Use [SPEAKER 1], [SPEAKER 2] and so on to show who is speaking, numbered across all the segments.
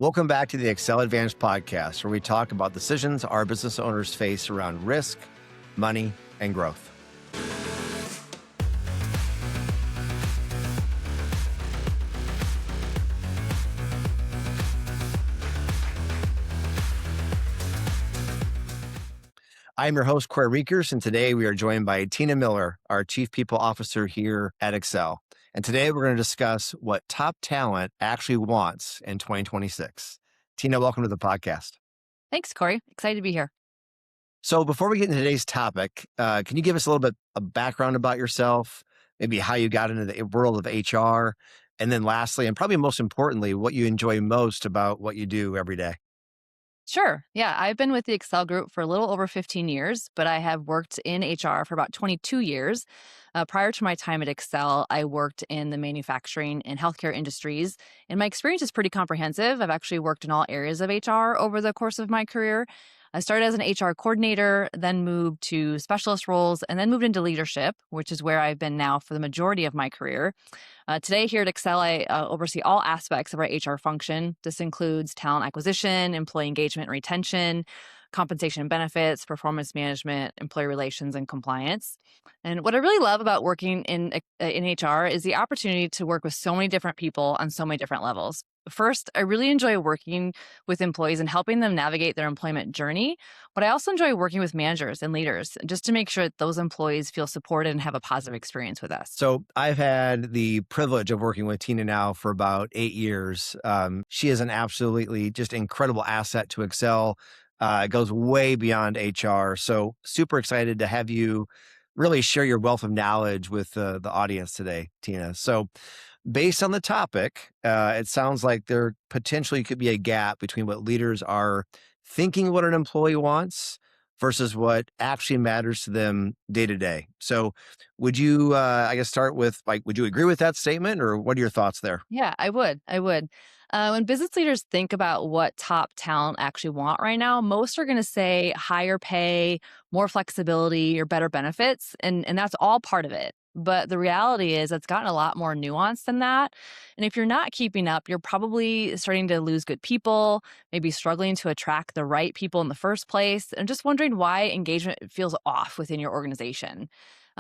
[SPEAKER 1] Welcome back to the Accel Advantage Podcast, where we talk about decisions our business owners face around risk, money, and growth. I'm your host, Corey Rekers, and today we are joined by Tina Miller, our Chief People Officer here at Accel. And today we're going to discuss what top talent actually wants in 2026. Tina, welcome to the podcast.
[SPEAKER 2] Thanks, Corey. Excited to be here.
[SPEAKER 1] So before we get into today's topic, can you give us a little bit of background about yourself, maybe how you got into the world of HR, and then lastly, and probably most importantly, what you enjoy most about what you do every day?
[SPEAKER 2] Sure. Yeah, I've been with the Accel Group for a little over 15 years, but I have worked in HR for about 22 years. Prior to my time at Accel, I worked in the manufacturing and healthcare industries, and my experience is pretty comprehensive. I've actually worked in all areas of HR over the course of my career. I started as an HR coordinator, then moved to specialist roles, and then moved into leadership, which is where I've been now for the majority of my career. Today here at Accel, I oversee all aspects of our HR function. This includes talent acquisition, employee engagement and retention, compensation and benefits, performance management, employee relations, and compliance. And what I really love about working in HR is the opportunity to work with so many different people on so many different levels. First, I really enjoy working with employees and helping them navigate their employment journey, but I also enjoy working with managers and leaders just to make sure that those employees feel supported and have a positive experience with us.
[SPEAKER 1] So I've had the privilege of working with Tina now for about 8 years. She is an absolutely just incredible asset to Accel. It goes way beyond HR. So super excited to have you really share your wealth of knowledge with the audience today, Tina. So based on the topic, it sounds like there potentially could be a gap between what leaders are thinking what an employee wants versus what actually matters to them day to day. So would you, start with would you agree with that statement, or what are your thoughts there?
[SPEAKER 2] Yeah, I would. When business leaders think about what top talent actually want right now, most are going to say higher pay, more flexibility, or better benefits. And that's all part of it. But the reality is it's gotten a lot more nuanced than that. And if you're not keeping up, you're probably starting to lose good people, maybe struggling to attract the right people in the first place, and just wondering why engagement feels off within your organization.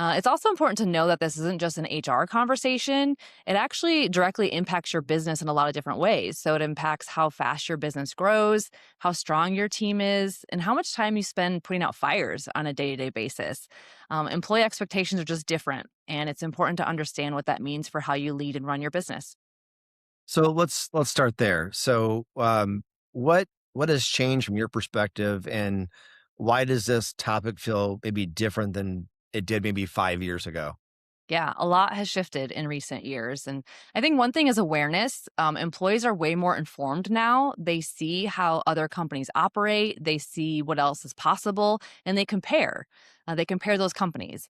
[SPEAKER 2] It's also important to know that this isn't just an HR conversation. It actually directly impacts your business in a lot of different ways. So it impacts how fast your business grows, how strong your team is, and how much time you spend putting out fires on a day-to-day basis. Employee expectations are just different, and it's important to understand what that means for how you lead and run your business.
[SPEAKER 1] So let's start there. So what has changed from your perspective, and why does this topic feel maybe different than it did maybe 5 years ago?
[SPEAKER 2] Yeah, a lot has shifted in recent years. And I think one thing is awareness. Employees are way more informed now. They see how other companies operate, they see what else is possible, and they compare. They compare those companies.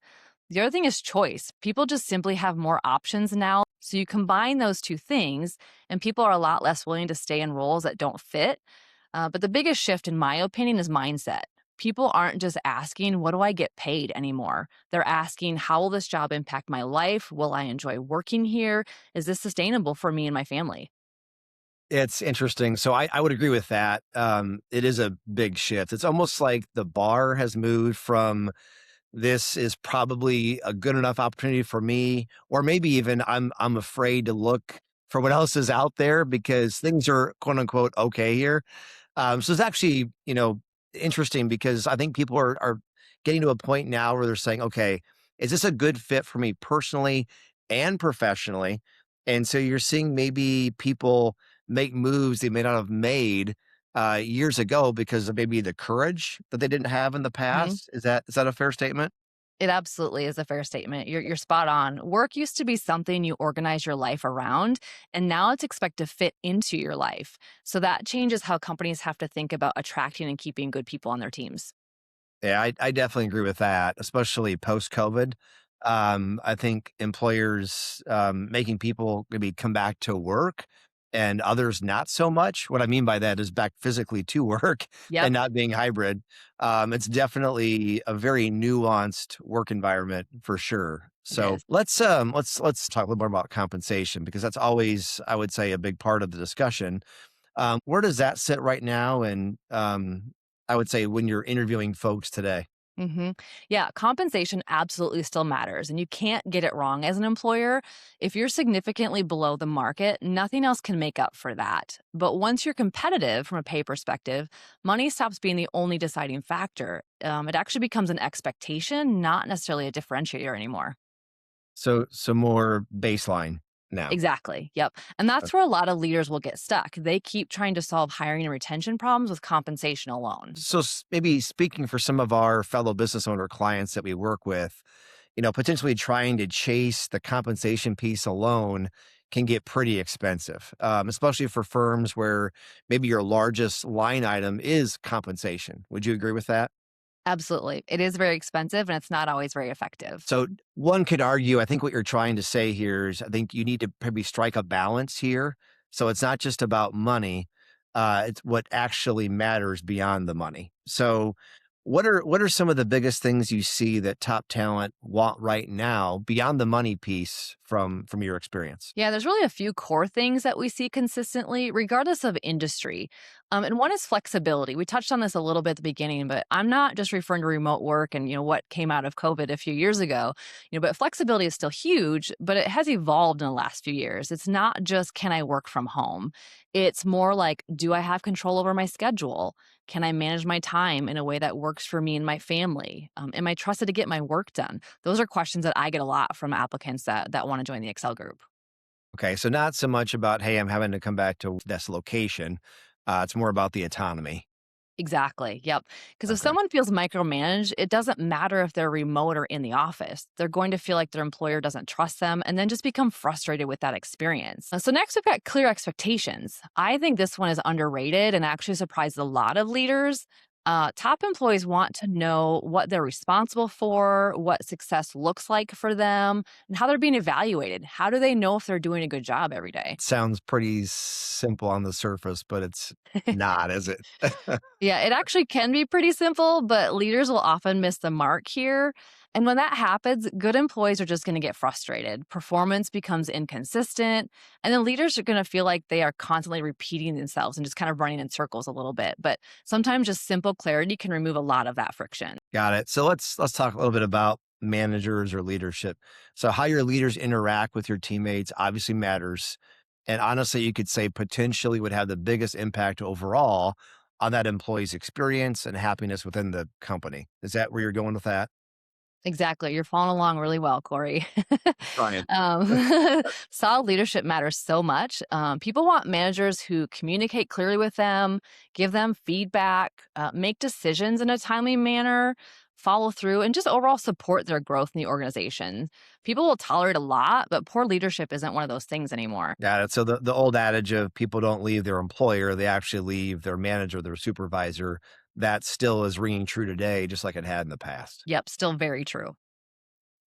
[SPEAKER 2] The other thing is choice. People just simply have more options now. So you combine those two things, and people are a lot less willing to stay in roles that don't fit. But the biggest shift, in my opinion, is mindset. People aren't just asking, what do I get paid anymore? They're asking, how will this job impact my life? Will I enjoy working here? Is this sustainable for me and my family?
[SPEAKER 1] It's interesting. So I would agree with that. It is a big shift. It's almost like the bar has moved from this is probably a good enough opportunity for me, or maybe even I'm afraid to look for what else is out there because things are quote unquote okay here. So it's actually, interesting because I think people are getting to a point now where they're saying, okay, is this a good fit for me personally and professionally? And so you're seeing maybe people make moves they may not have made years ago because of maybe the courage that they didn't have in the past. Is that a fair statement?
[SPEAKER 2] It absolutely is a fair statement. You're spot on. Work used to be something you organize your life around, and now it's expected to fit into your life. So that changes how companies have to think about attracting and keeping good people on their teams.
[SPEAKER 1] Yeah, I definitely agree with that, especially post-COVID. I think employers making people maybe come back to work and others not so much. What I mean by that is back physically to work
[SPEAKER 2] Yep,
[SPEAKER 1] and not being hybrid. It's definitely a very nuanced work environment for sure.
[SPEAKER 2] it
[SPEAKER 1] So
[SPEAKER 2] is.
[SPEAKER 1] let's talk a little more about compensation because that's always, I would say, a big part of the discussion. Where does that sit right now? And I would say when you're interviewing folks today.
[SPEAKER 2] hmm Yeah, compensation absolutely still matters, and you can't get it wrong as an employer. If you're significantly below the market, nothing else can make up for that. But once you're competitive from a pay perspective, money stops being the only deciding factor. It actually becomes an expectation, not necessarily a differentiator anymore.
[SPEAKER 1] So more baseline now.
[SPEAKER 2] Exactly. Yep. And that's where a lot of leaders will get stuck. They keep trying to solve hiring and retention problems with compensation alone.
[SPEAKER 1] So maybe speaking for some of our fellow business owner clients that we work with, potentially trying to chase the compensation piece alone can get pretty expensive, especially for firms where maybe your largest line item is compensation. Would you agree with that?
[SPEAKER 2] Absolutely. It is very expensive and it's not always very effective.
[SPEAKER 1] So one could argue, I think what you're trying to say here is I think you need to maybe strike a balance here. So it's not just about money. It's what actually matters beyond the money. So what are some of the biggest things you see that top talent want right now beyond the money piece from your experience?
[SPEAKER 2] Yeah, there's really a few core things that we see consistently, regardless of industry. And one is flexibility. We touched on this a little bit at the beginning, but I'm not just referring to remote work and what came out of COVID a few years ago. But flexibility is still huge, but it has evolved in the last few years. It's not just can I work from home. It's more like do I have control over my schedule? Can I manage my time in a way that works for me and my family? Am I trusted to get my work done? Those are questions that I get a lot from applicants that want to join the Excel group.
[SPEAKER 1] Okay, so not so much about, hey, I'm having to come back to this location. It's more about the autonomy.
[SPEAKER 2] Exactly. Yep. Because if
[SPEAKER 1] Okay.
[SPEAKER 2] someone feels micromanaged, it doesn't matter if they're remote or in the office. They're going to feel like their employer doesn't trust them and then just become frustrated with that experience. So, next, we've got clear expectations. I think this one is underrated and actually surprised a lot of leaders. Top employees want to know what they're responsible for, what success looks like for them, and how they're being evaluated. How do they know if they're doing a good job every day?
[SPEAKER 1] Sounds pretty simple on the surface, but it's not, is it?
[SPEAKER 2] Yeah, it actually can be pretty simple, but leaders will often miss the mark here. And when that happens, good employees are just going to get frustrated. Performance becomes inconsistent, and then leaders are going to feel like they are constantly repeating themselves and just kind of running in circles a little bit. But sometimes just simple clarity can remove a lot of that friction.
[SPEAKER 1] Got it. So let's talk a little bit about managers or leadership. So how your leaders interact with your teammates obviously matters. And honestly, you could say potentially would have the biggest impact overall on that employee's experience and happiness within the company. Is that where you're going with that?
[SPEAKER 2] Exactly. You're following along really well, Corey.
[SPEAKER 1] Trying.
[SPEAKER 2] Solid leadership matters so much. People want managers who communicate clearly with them, give them feedback, make decisions in a timely manner, follow through, and just overall support their growth in the organization. People will tolerate a lot, but poor leadership isn't one of those things anymore.
[SPEAKER 1] Got it. So the old adage of people don't leave their employer, they actually leave their manager, their supervisor, that still is ringing true today, just like it had in the past.
[SPEAKER 2] Yep, still very true.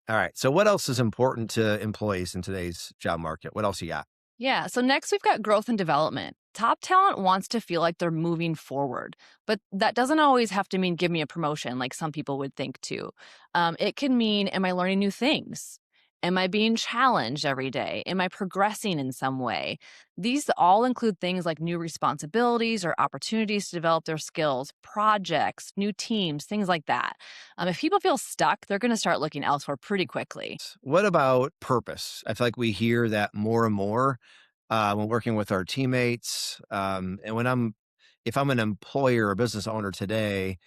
[SPEAKER 1] All right. So what else is important to employees in today's job market? What else you got?
[SPEAKER 2] Yeah. So next, we've got growth and development. Top talent wants to feel like they're moving forward, but that doesn't always have to mean give me a promotion like some people would think too. It can mean, am I learning new things? Am I being challenged every day? Am I progressing in some way? These all include things like new responsibilities or opportunities to develop their skills, projects, new teams, things like that. If people feel stuck, they're going to start looking elsewhere pretty quickly.
[SPEAKER 1] What about purpose? I feel like we hear that more and more when working with our teammates. And if I'm an employer or business owner today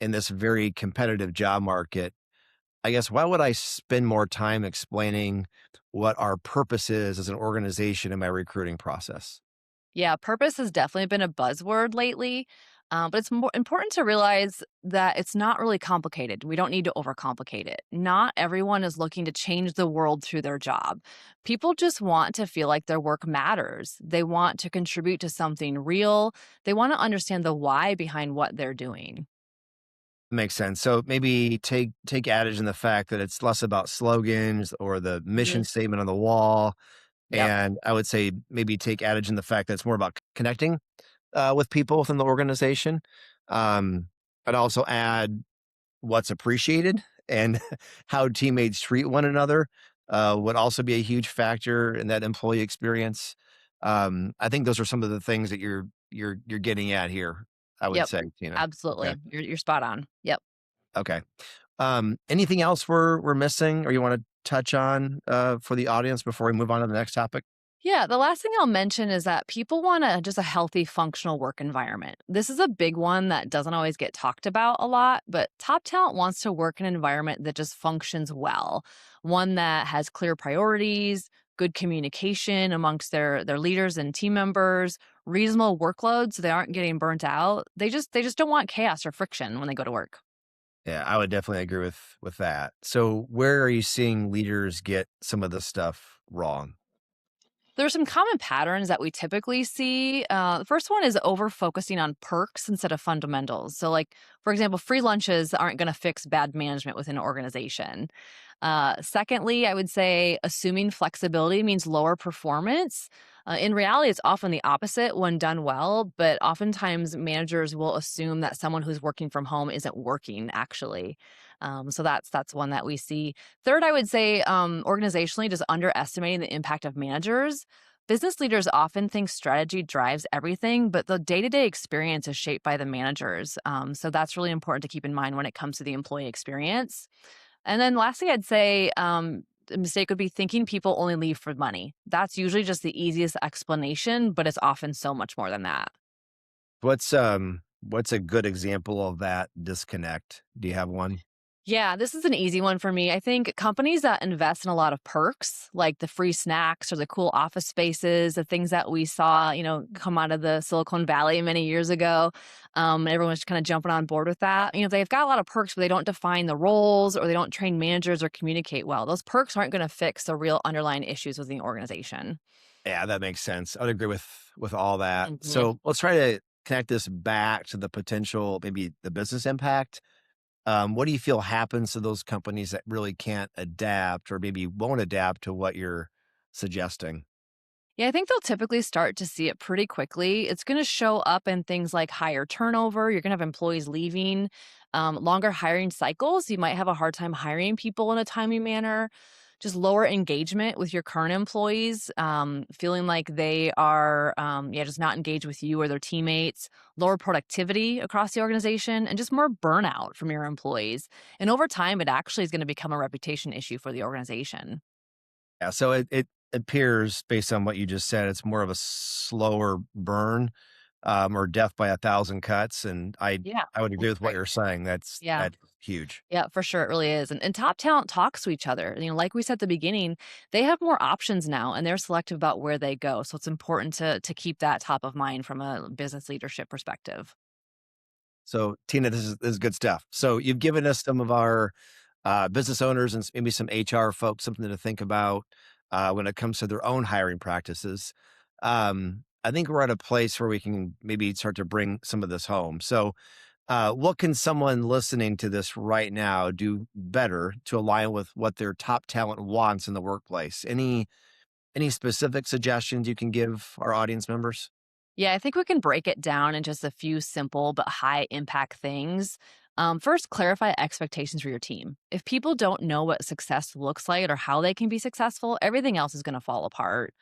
[SPEAKER 1] in this very competitive job market, I guess why would I spend more time explaining what our purpose is as an organization in my recruiting process?
[SPEAKER 2] Yeah, purpose has definitely been a buzzword lately, but it's more important to realize that it's not really complicated. We don't need to overcomplicate it. Not everyone is looking to change the world through their job. People just want to feel like their work matters. They want to contribute to something real. They want to understand the why behind what they're doing.
[SPEAKER 1] Makes sense. So maybe take adage in the fact that it's less about slogans or the mission
[SPEAKER 2] Mhm.
[SPEAKER 1] statement on the wall.
[SPEAKER 2] Yep.
[SPEAKER 1] And I would say maybe take adage in the fact that it's more about connecting with people within the organization. Um, I'd also add what's appreciated and how teammates treat one another would also be a huge factor in that employee experience. I think those are some of the things that you're you're getting at here, I would
[SPEAKER 2] Yep.
[SPEAKER 1] say, Tina. Okay.
[SPEAKER 2] Absolutely. You're spot on. Yep.
[SPEAKER 1] Okay. Anything else we're missing or you want to touch on for the audience before we move on to the next topic?
[SPEAKER 2] Yeah, the last thing I'll mention is that people want just a healthy, functional work environment. This is a big one that doesn't always get talked about a lot, but top talent wants to work in an environment that just functions well, one that has clear priorities, good communication amongst their leaders and team members, reasonable workload so they aren't getting burnt out. They just don't want chaos or friction when they go to work.
[SPEAKER 1] Yeah, I would definitely agree with that. So, where are you seeing leaders get some of this stuff wrong?
[SPEAKER 2] There's some common patterns that we typically see. The first one is over focusing on perks instead of fundamentals. So, like, for example, free lunches aren't going to fix bad management within an organization. Secondly, I would say assuming flexibility means lower performance. In reality, it's often the opposite when done well, but oftentimes managers will assume that someone who's working from home isn't working actually. So that's one that we see. Third, I would say organizationally, just underestimating the impact of managers. Business leaders often think strategy drives everything, but the day to day experience is shaped by the managers. So that's really important to keep in mind when it comes to the employee experience. And then lastly, I'd say the mistake would be thinking people only leave for money. That's usually just the easiest explanation, but it's often so much more than that.
[SPEAKER 1] What's a good example of that disconnect? Do you have one?
[SPEAKER 2] Yeah, this is an easy one for me. I think companies that invest in a lot of perks, like the free snacks or the cool office spaces, the things that we saw, come out of the Silicon Valley many years ago, everyone's kind of jumping on board with that. They've got a lot of perks, but they don't define the roles or they don't train managers or communicate well. Those perks aren't going to fix the real underlying issues within the organization.
[SPEAKER 1] Yeah, that makes sense. I would agree with all that.
[SPEAKER 2] Mhm.
[SPEAKER 1] So, let's try to connect this back to the potential, maybe the business impact. What do you feel happens to those companies that really can't adapt or maybe won't adapt to what you're suggesting?
[SPEAKER 2] Yeah, I think they'll typically start to see it pretty quickly. It's going to show up in things like higher turnover. You're going to have employees leaving, longer hiring cycles. You might have a hard time hiring people in a timely manner, just lower engagement with your current employees, feeling like they are, just not engaged with you or their teammates, lower productivity across the organization, and just more burnout from your employees. And over time, it actually is going to become a reputation issue for the organization.
[SPEAKER 1] Yeah, so it appears based on what you just said, it's more of a slower burn, or death by a thousand cuts. And
[SPEAKER 2] Yeah,
[SPEAKER 1] I would agree
[SPEAKER 2] that's
[SPEAKER 1] with what
[SPEAKER 2] great.
[SPEAKER 1] you're saying.
[SPEAKER 2] Yeah.
[SPEAKER 1] That's huge.
[SPEAKER 2] Yeah, for sure. It really is. And top talent talks to each other. Like we said at the beginning, they have more options now and they're selective about where they go. So it's important to keep that top of mind from a business leadership perspective.
[SPEAKER 1] So, Tina, this is good stuff. So, you've given us some of our business owners and maybe some HR folks something to think about when it comes to their own hiring practices. I think we're at a place where we can maybe start to bring some of this home. So, what can someone listening to this right now do better to align with what their top talent wants in the workplace? Any specific suggestions you can give our audience members?
[SPEAKER 2] Yeah, I think we can break it down in just a few simple but high impact things. First, clarify expectations for your team. If people don't know what success looks like or how they can be successful, everything else is going to fall apart.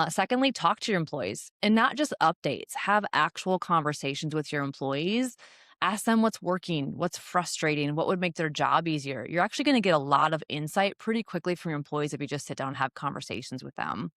[SPEAKER 2] Secondly, talk to your employees and not just updates. Have actual conversations with your employees. Ask them what's working, what's frustrating, what would make their job easier. You're actually going to get a lot of insight pretty quickly from your employees if you just sit down and have conversations with them.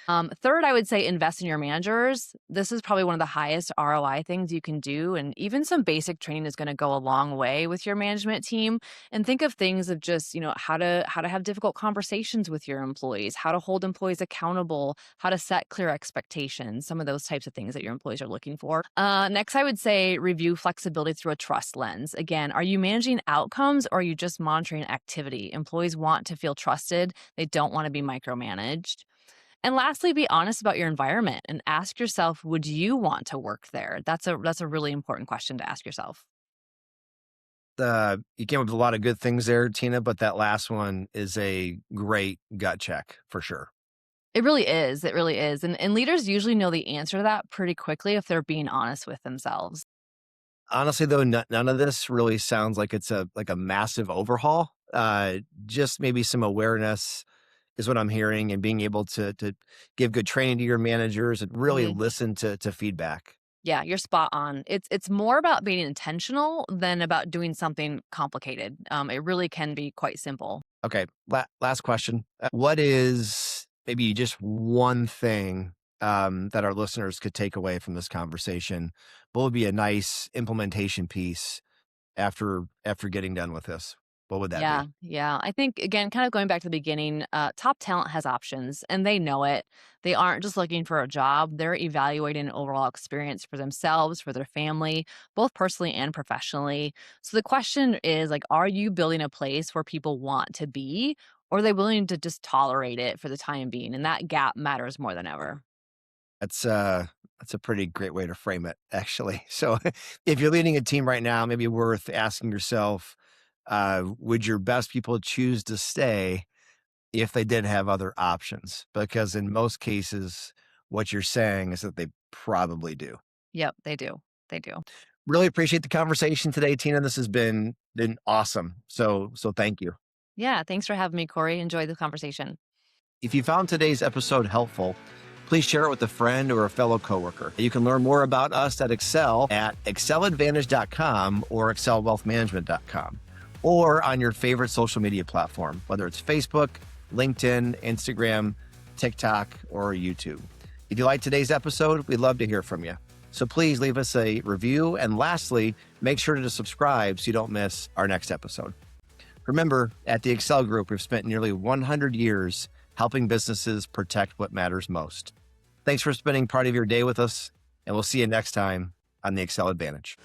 [SPEAKER 2] Third, I would say invest in your managers. This is probably one of the highest ROI things you can do. And even some basic training is going to go a long way with your management team. And think of things of just, how to have difficult conversations with your employees, how to hold employees accountable, how to set clear expectations, some of those types of things that your employees are looking for. Next, I would say review flexibility through a trust lens. Again, are you managing outcomes or are you just monitoring activity? Employees want to feel trusted. They don't want to be micromanaged. And lastly, be honest about your environment and ask yourself, would you want to work there? That's a really important question to ask yourself.
[SPEAKER 1] You came up with a lot of good things there, Tina, but that last one is a great gut check for sure.
[SPEAKER 2] It really is. It really is. And leaders usually know the answer to that pretty quickly if they're being honest with themselves.
[SPEAKER 1] Honestly, though, none of this really sounds like it's a massive overhaul. Just maybe some awareness is what I'm hearing, and being able to give good training to your managers and really
[SPEAKER 2] Mhm.
[SPEAKER 1] listen to feedback.
[SPEAKER 2] Yeah, you're spot on. It's more about being intentional than about doing something complicated. It really can be quite simple.
[SPEAKER 1] Okay, last question. What is maybe just one thing that our listeners could take away from this conversation? What would be a nice implementation piece after getting done with this? What would that
[SPEAKER 2] Yeah,
[SPEAKER 1] be?
[SPEAKER 2] yeah. I think again, kind of going back to the beginning, top talent has options and they know it. They aren't just looking for a job, they're evaluating an overall experience for themselves, for their family, both personally and professionally. So the question is like, are you building a place where people want to be, or are they willing to just tolerate it for the time being? And that gap matters more than ever.
[SPEAKER 1] That's a pretty great way to frame it, actually. So, if you're leading a team right now, maybe worth asking yourself, would your best people choose to stay if they did have other options? Because in most cases, what you're saying is that they probably do.
[SPEAKER 2] Yep, they do. They do.
[SPEAKER 1] Really appreciate the conversation today, Tina. This has been awesome. So thank you.
[SPEAKER 2] Yeah, thanks for having me, Corey. Enjoy the conversation.
[SPEAKER 1] If you found today's episode helpful, please share it with a friend or a fellow coworker. You can learn more about us at Accel at acceladvantage.com or excelwealthmanagement.com, or on your favorite social media platform, whether it's Facebook, LinkedIn, Instagram, TikTok, or YouTube. If you like today's episode, we'd love to hear from you. So please leave us a review. And lastly, make sure to subscribe so you don't miss our next episode. Remember, at the Accel Group, we've spent nearly 100 years helping businesses protect what matters most. Thanks for spending part of your day with us, and we'll see you next time on the Accel Advantage.